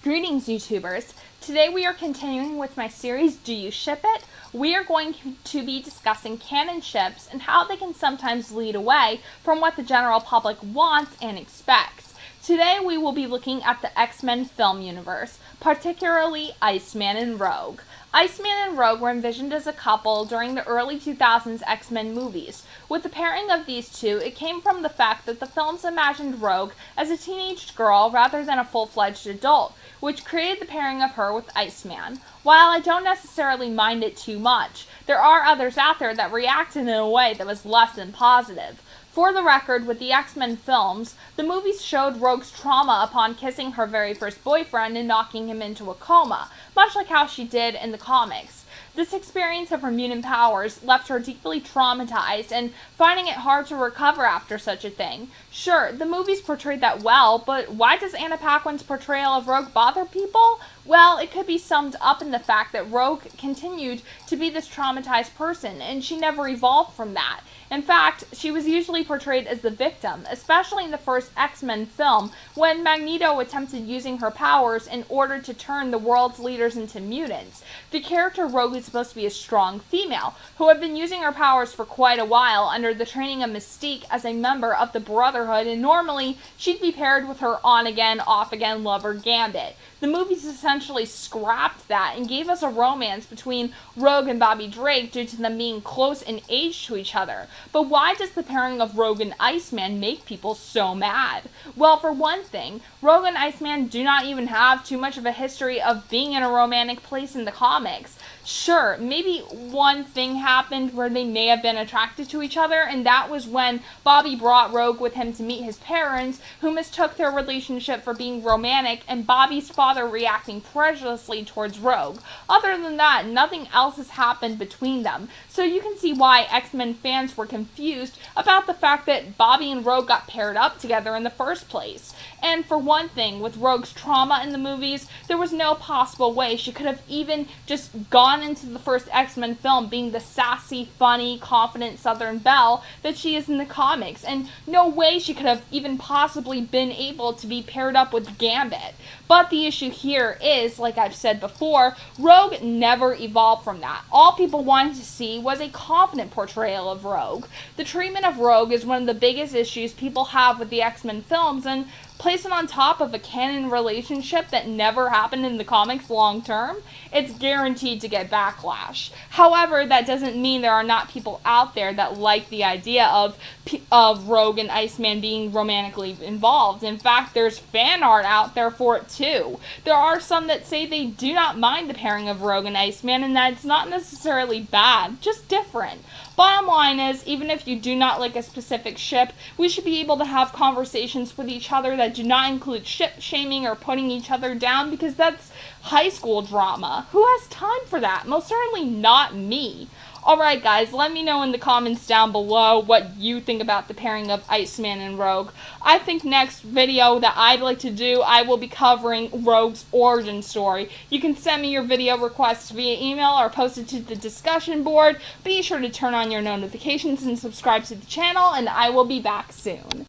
Greetings, YouTubers. Today we are continuing with my series, Do You Ship It? We are going to be discussing canon ships and how they can sometimes lead away from what the general public wants and expects. Today we will be looking at the X-Men film universe, particularly Iceman and Rogue. Iceman and Rogue were envisioned as a couple during the early 2000s X-Men movies. With the pairing of these two, it came from the fact that the films imagined Rogue as a teenage girl rather than a full-fledged adult, which created the pairing of her with Iceman. While I don't necessarily mind it too much, there are others out there that reacted in a way that was less than positive. For the record, with the X-Men films, the movies showed Rogue's trauma upon kissing her very first boyfriend and knocking him into a coma, much like how she did in the comics. This experience of her mutant powers left her deeply traumatized and finding it hard to recover after such a thing. Sure, the movies portrayed that well, but why does Anna Paquin's portrayal of Rogue bother people? Well, it could be summed up in the fact that Rogue continued to be this traumatized person, and she never evolved from that. In fact, she was usually portrayed as the victim, especially in the first X-Men film, when Magneto attempted using her powers in order to turn the world's leaders into mutants. The character Rogue is supposed to be a strong female, who had been using her powers for quite a while under the training of Mystique as a member of the Brotherhood, and normally she'd be paired with her on-again, off-again lover Gambit. The movies essentially scrapped that and gave us a romance between Rogue and Bobby Drake due to them being close in age to each other. But why does the pairing of Rogue and Iceman make people so mad? Well, for one thing, Rogue and Iceman do not even have too much of a history of being in a romantic place in the comics. Sure, maybe one thing happened where they may have been attracted to each other, and that was when Bobby brought Rogue with him to meet his parents, who mistook their relationship for being romantic, and Bobby's father reacting prejudiceously towards Rogue. Other than that, nothing else has happened between them, so you can see why X-Men fans were confused about the fact that Bobby and Rogue got paired up together in the first place. And for one thing, with Rogue's trauma in the movies, there was no possible way she could have even just gone into the first X-Men film being the sassy, funny, confident Southern belle that she is in the comics, and no way she could have even possibly been able to be paired up with Gambit. But the issue here is, like I've said before, Rogue never evolved from that. All people wanted to see was a confident portrayal of Rogue. The treatment of Rogue is one of the biggest issues people have with the X-Men films, and place it on top of a canon relationship that never happened in the comics long term, it's guaranteed to get backlash. However, that doesn't mean there are not people out there that like the idea of Rogue and Iceman being romantically involved. In fact, there's fan art out there for it too. There are some that say they do not mind the pairing of Rogue and Iceman and that it's not necessarily bad, just different. Bottom line is, even if you do not like a specific ship, we should be able to have conversations with each other that do not include ship shaming or putting each other down, because that's high school drama. Who has time for that? Most certainly not me. Alright guys, let me know in the comments down below what you think about the pairing of Iceman and Rogue. I think next video that I'd like to do, I will be covering Rogue's origin story. You can send me your video requests via email or post it to the discussion board. Be sure to turn on your notifications and subscribe to the channel, and I will be back soon.